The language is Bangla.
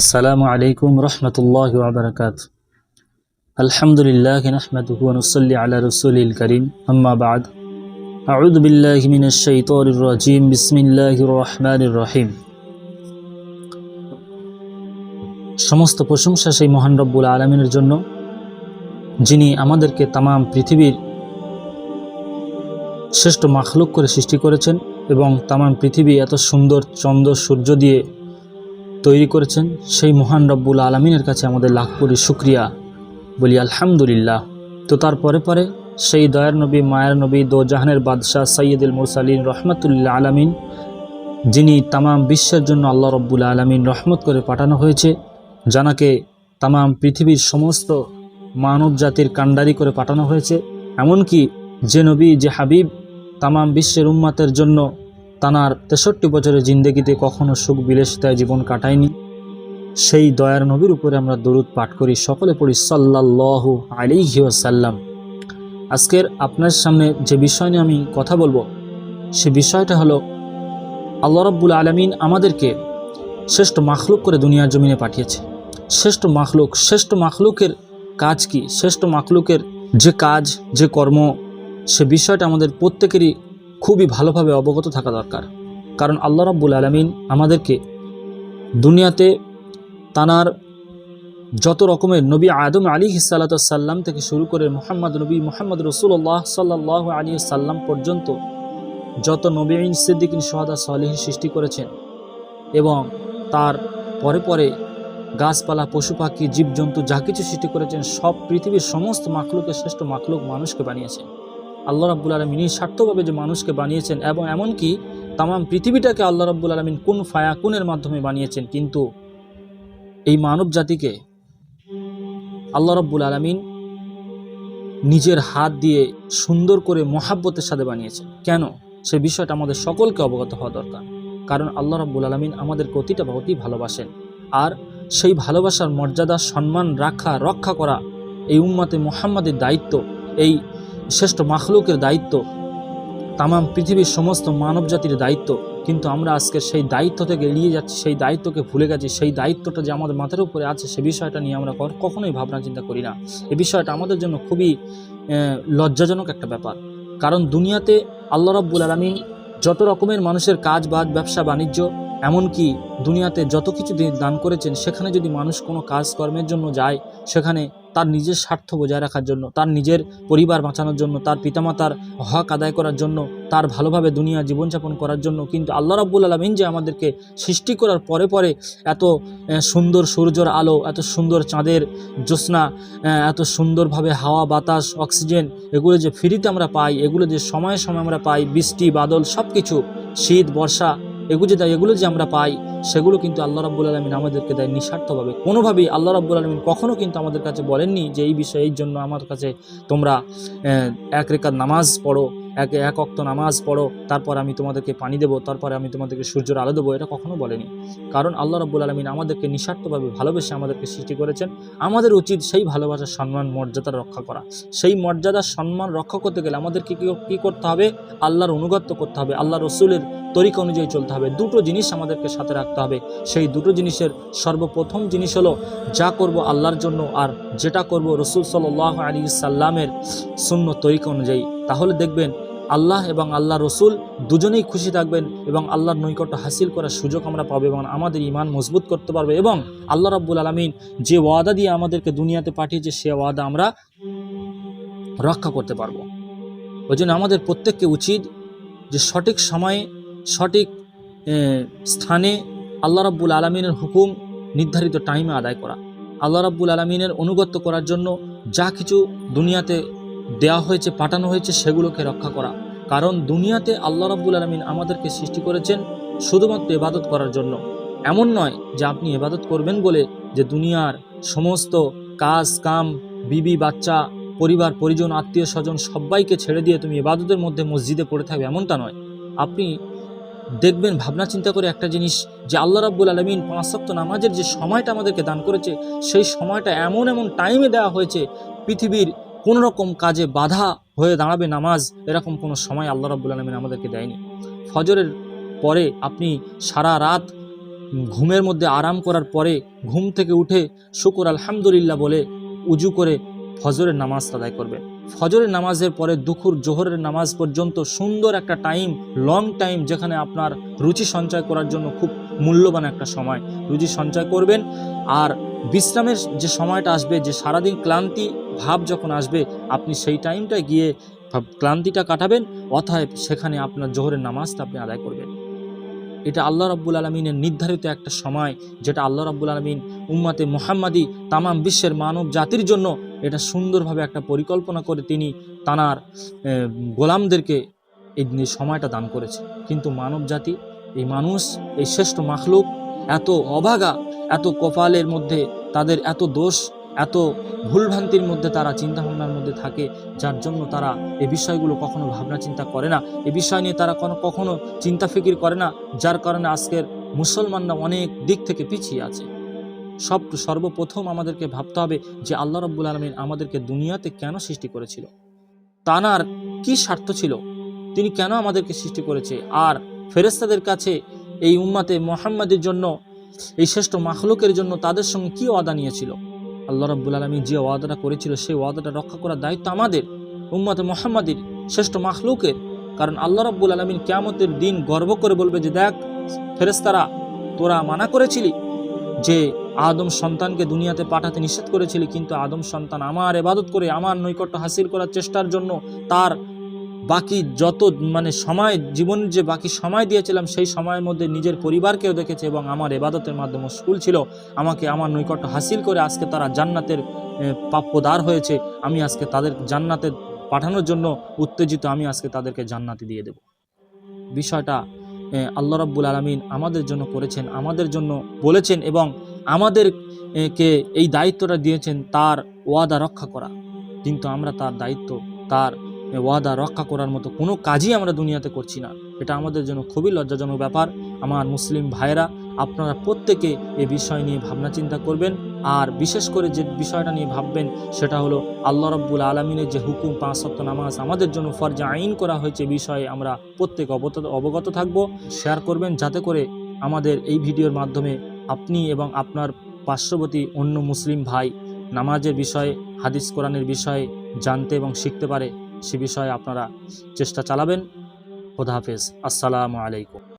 السلام عليكم ورحمة الله وبركاته. الحمد لله نحمده ونصلي على رسوله الكريم. أما بعد أعوذ بالله من الشيطان الرجيم. بسم الله الرحمن الرحيم. সমস্ত প্রশংসা সেই মহান রব্বুল আলামিনের জন্য, যিনি আমাদেরকে তামাম পৃথিবীর শ্রেষ্ঠ মাখলুক করে সৃষ্টি করেছেন এবং তামাম পৃথিবী এত সুন্দর চন্দ্র সূর্য দিয়ে তৈরি করেছেন। সেই মহান রব্বুল আলামিনের কাছে আমাদের লাখ কোটি শুকরিয়া বলি আলহামদুলিল্লাহ। তো তারপরে পরে সেই দয়ার নবী, মায়ের নবী, দো জাহানের বাদশাহ সৈয়দুল মুরসালিন রহমতুল্লাহ আলামিন, যিনি তামাম বিশ্বের জন্য আল্লাহ রব্বুল আলামিন রহমত করে পাঠানো হয়েছে, জানাকে তামাম পৃথিবীর সমস্ত মানব জাতির কাণ্ডারি করে পাঠানো হয়েছে। এমনকি যে নবী, যে হাবিব তামাম বিশ্বের উম্মাতের জন্য তানার 63 বছরের জিন্দেগিতে কখনো সুখ বিলাসিতায় জীবন কাটায়নি, সেই দয়ার নবীর উপরে আমরা দরুদ পাঠ করি, সকলে পড়ি সাল্লাল্লাহু আলাইহি ওয়াসাল্লাম। আজকের আপনার সামনে যে বিষয় নিয়ে আমি কথা বলবো, সে বিষয়টা হলো আল্লাহ রাব্বুল আলামিন আমাদেরকে শ্রেষ্ঠ মাখলুক করে দুনিয়ার জমিনে পাঠিয়েছে। শ্রেষ্ঠ মাখলুকের কাজ কি, শ্রেষ্ঠ মাখলুকের যে কাজ, যে কর্ম, সে বিষয়টা আমাদের প্রত্যেকেরই খুবই ভালোভাবে অবগত থাকা দরকার। কারণ আল্লাহ রাব্বুল আলামিন আমাদেরকে দুনিয়াতে তানার যত রকমের নবী আদম আলাইহিস সালাতু ওয়াস সালাম থেকে শুরু করে মুহাম্মদ রাসূলুল্লাহ সাল্লাল্লাহু আলাইহি সাল্লাম পর্যন্ত যত নবীন, সিদ্দিকিন, শুহাদা, সালেহীন সৃষ্টি করেছেন এবং তার পরে পরে গাছপালা, পশু পাখি, জীবজন্তু যা কিছু সৃষ্টি করেছেন, সব পৃথিবীর সমস্ত মাখলুকের শ্রেষ্ঠ মাখলুক মানুষকে বানিয়েছেন। আল্লাহ রাব্বুল আলামিন স্বার্থভাবে যে মানুষকে বানিয়েছেন এবং এমনকি তামাম পৃথিবীটাকে আল্লাহ রাব্বুল আলামিন কুন ফায়াকুনের মাধ্যমে বানিয়েছেন। কিন্তু এই মানব জাতিকে আল্লাহ রাব্বুল আলামিন নিজের হাত দিয়ে সুন্দর করে মহাব্বতের সাথে বানিয়েছেন। কেন? সে বিষয়টা আমাদের সকলকে অবগত হওয়া দরকার। কারণ আল্লাহ রাব্বুল আলামিন আমাদেরকে অতি ভালোবাসেন, আর সেই ভালোবাসার মর্যাদা, সম্মান রক্ষা করা এই উম্মতে মুহাম্মাদের দায়িত্ব, এই শ্রেষ্ঠ মাখলুকের দায়িত্ব, তামাম পৃথিবীর সমস্ত মানব জাতির দায়িত্ব। কিন্তু আমরা আজকে সেই দায়িত্ব থেকে এড়িয়ে যাচ্ছি, সেই দায়িত্বকে ভুলে গেছি। সেই দায়িত্বটা যে আমাদের মাথার উপরে আছে, সে বিষয়টা নিয়ে আমরা কখনোই ভাবনা চিন্তা করি না। এই বিষয়টা আমাদের জন্য খুবই লজ্জাজনক একটা ব্যাপার। কারণ দুনিয়াতে আল্লাহ রাব্বুল আলামিন যত রকমের মানুষের কাজ বাজ, ব্যবসা বাণিজ্য, এমনকি দুনিয়াতে যত কিছু দান করেছেন, সেখানে যদি মানুষ কোনো কাজ কর্মের জন্য যায়, সেখানে তার নিজের স্বার্থ বজায় রাখার জন্য, তার নিজের পরিবার বাঁচানোর জন্য, তার পিতামাতার হক আদায় করার জন্য, তার ভালোভাবে দুনিয়া জীবনযাপন করার জন্য। কিন্তু আল্লাহ রাব্বুল আলামিন যে আমাদেরকে সৃষ্টি করার পরে পরে এত সুন্দর সূর্যের আলো, এত সুন্দর চাঁদের জ্যোৎস্না, এত সুন্দরভাবে হাওয়া, বাতাস, অক্সিজেন, এগুলো যে ফ্রিতে আমরা পাই, এগুলো যে সময়ে সময়ে আমরা পাই, বৃষ্টি, বাদল, সব কিছু, শীত, বর্ষা, এগুলো যে আমরা পাই, সেগুলো কিন্তু আল্লাহ রাব্বুল আলামিন আমাদেরকে দেয় নিঃস্বার্থভাবে। কোনোভাবেই আল্লাহ রাব্বুল আলামিন কখনো কিন্তু আমাদের কাছে বলেননি যে এই বিষয়ে, এই জন্য আমার কাছে তোমরা এক রেকাত নামাজ পড়ো, এক ওয়াক্ত নামাজ পড়ো, তারপর আমি তোমাদেরকে পানি দেবো, তারপরে আমি তোমাদেরকে সূর্যের আলো দেবো। এটা কখনো বলেনি। কারণ আল্লাহ রাব্বুল আলামিন আমাদেরকে নিঃস্বার্থভাবে ভালোবেসে আমাদেরকে সৃষ্টি করেছেন। আমাদের উচিত সেই ভালোবাসার সম্মান, মর্যাদা রক্ষা করা। সেই মর্যাদার সম্মান রক্ষা করতে গেলে আমাদেরকে কী করতে হবে? আল্লাহর অনুগত্য করতে হবে, আল্লাহ রসুলের তরিকা অনুযায়ী চলতে হবে। দুটো জিনিস আমাদেরকে সাথে রাখতে হবে। সেই দুটো জিনিসের সর্বপ্রথম জিনিস হলো, যা করব আল্লাহর জন্য, আর যেটা করব রসুল সাল্লাল্লাহু আলাইহি সাল্লামের সুন্নত তরিকা অনুযায়ী। তাহলে দেখবেন আল্লাহ এবং আল্লাহ রসুল দুজনেই খুশি থাকবেন এবং আল্লাহর নৈকট্য হাসিল করার সুযোগ আমরা পাবো এবং আমাদের ঈমান মজবুত করতে পারবে এবং আল্লাহ রাব্বুল আলামিন যে ওয়াদা দিয়ে আমাদেরকে দুনিয়াতে পাঠিয়েছে, সে ওয়াদা আমরা রক্ষা করতে পারবো। ওই জন্য আমাদের প্রত্যেককে উচিত যে সঠিক সময়ে, সঠিক স্থানে আল্লাহ রাব্বুল আলামিনের হুকুম নির্ধারিত টাইমে আদায় করা, আল্লাহ রাব্বুল আলামিনের অনুগত্য করার জন্য যা কিছু দুনিয়াতে দেওয়া হয়েছে, পাঠানো হয়েছে, সেগুলোকে রক্ষা করা। কারণ দুনিয়াতে আল্লাহ রাব্বুল আলামিন আমাদেরকে সৃষ্টি করেছেন শুধুমাত্র ইবাদত করার জন্য। এমন নয় যে আপনি ইবাদত করবেন বলে যে দুনিয়ার সমস্ত কাজ কাম, বিবি বাচ্চা, পরিবার পরিজন, আত্মীয় স্বজন সবাইকে ছেড়ে দিয়ে তুমি ইবাদতের মধ্যে মসজিদে পড়ে থাকবে, এমনটা নয়। আপনি দেখবেন, ভাবনা চিন্তা করে একটা জিনিস, যে আল্লাহ রাব্বুল আলামিন 5 ওয়াক্ত নামাজের যে সময়টা আমাদেরকে দান করেছে, সেই সময়টা এমন টাইমে দেওয়া হয়েছে, পৃথিবীর কোনো রকম কাজে বাধা হয়ে দাঁড়াবে নামাজ, এরকম কোনো সময় আল্লাহ রাব্বুল আলামিন আমাদেরকে দেয়নি। ফজরের পরে আপনি সারা রাত ঘুমের মধ্যে আরাম করার পরে ঘুম থেকে উঠে শুকর আলহামদুলিল্লাহ বলে উজু করে ফজরের নামাজ আদায় করবেন। ফজরের নামাজের পরে দুপুর জোহরের নামাজ পর্যন্ত সুন্দর একটা টাইম, লং টাইম, যেখানে আপনার রুচি সঞ্চয় করার জন্য খুব মূল্যবান একটা সময় রুচি সঞ্চয় করবেন। আর বিশ্রামের যে সময়টা আসবে, যে সারাদিন ক্লান্তি ভাব যখন আসবে, আপনি সেই টাইমটায় গিয়ে ক্লান্তিটা কাটাবেন, অতএব সেখানে আপনার জোহরের নামাজটা আপনি আদায় করবেন। এটা আল্লাহ রাব্বুল আলামিনের নির্ধারিত একটা সময়, যেটা আল্লাহ রাব্বুল আলামিন উম্মাতে মুহাম্মাদি তামাম বিশ্বের মানব জাতির জন্য এটা সুন্দরভাবে একটা পরিকল্পনা করে তিনি তানার গোলামদেরকে এই সময়টা দান করেছে। কিন্তু মানব জাতি, এই মানুষ, এই শ্রেষ্ঠ মাখলুক এত অভাগা, এত কপালের মধ্যে তাদের এত দোষ, এত ভুলভ্রান্তির মধ্যে তারা চিন্তাভাবনার মধ্যে থাকে, যার জন্য তারা এই বিষয়গুলো কখনো ভাবনা চিন্তা করে না, এই বিষয় নিয়ে তারা কখনো চিন্তা ফিকির করে না, যার কারণে আজকের মুসলমানরা অনেক দিক থেকে পিছিয়ে আছে। সর্বপ্রথম আমাদেরকে ভাবতে হবে যে আল্লাহ রাব্বুল আলামিন আমাদেরকে দুনিয়াতে কেন সৃষ্টি করেছিল, তানার কি স্বার্থ ছিল, তিনি কেন আমাদেরকে সৃষ্টি করেছে, আর ফেরেশতাদের কাছে এই উম্মাতে মুহাম্মাদের জন্য, এই শ্রেষ্ঠ মাখলুকের জন্য তাদের সঙ্গে কি ওয়াদা নিয়েছিল। আল্লাহ রাব্বুল আলামিন যে ওয়াদাটা করেছিল সেই ওয়াদাটা রক্ষা করার দায়িত্ব আমাদের, উম্মাতে মুহাম্মাদের, শ্রেষ্ঠ মাখলুকের। কারণ আল্লাহ রাব্বুল আলামিন কিয়ামতের দিন গর্ব করে বলবে যে দেখ ফেরেশতারা, তোরা মানা করেছিলি যে আদম সন্তানকে দুনিয়াতে পাঠাতে নিষেধ করেছিলি, কিন্তু আদম সন্তান আমার ইবাদত করে আমার নৈকট্য হাসিল করার চেষ্টার জন্য তার বাকি যত সময়, জীবনের যে বাকি সময় দিয়েছিলাম সেই সময়ের মধ্যে নিজের পরিবারকেও দেখেছে এবং আমার ইবাদতের মাধ্যমে মশগুল ছিল, আমাকে আমার নৈকট্য হাসিল করে আজকে তারা জান্নাতের প্রাপ্যদার হয়েছে। আমি আজকে তাদের জান্নাতে পাঠানোর জন্য উত্তেজিত, আমি আজকে তাদেরকে জান্নাতে দিয়ে দেব। বিষয়টা আল্লাহ রাব্বুল আলামিন আমাদের জন্য করেছেন, আমাদের জন্য বলেছেন এবং আমাদেরকে এই দায়িত্বটা দিয়েছেন তার ওয়াদা রক্ষা করা। কিন্তু আমরা তার দায়িত্ব, তার ওয়াদা রক্ষা করার মতো কোনো কাজই আমরা দুনিয়াতে করছি না। এটা আমাদের জন্য খুবই লজ্জাজনক ব্যাপার। আমার মুসলিম ভাইয়েরা, আপনারা প্রত্যেকে এ বিষয় নিয়ে ভাবনা চিন্তা করবেন। আর বিশেষ করে যে বিষয়টা নিয়ে ভাববেন সেটা হলো আল্লাহ রাব্বুল আলামিনের যে হুকুম, 5 ওয়াক্ত নামাজ আমাদের জন্য ফরজ আইন করা হয়েছে, বিষয়ে আমরা প্রত্যেক অবগত থাকব। শেয়ার করবেন যাতে করে আমাদের এই ভিডিওর মাধ্যমে আপনি এবং আপনার পার্শ্ববর্তী অন্য মুসলিম ভাই নামাজের বিষয়ে, হাদিস কোরআনের বিষয়ে জানতে এবং শিখতে পারে, সে বিষয়ে আপনারা চেষ্টা চালাবেন। খোদা হাফেজ। আসসালামু আলাইকুম।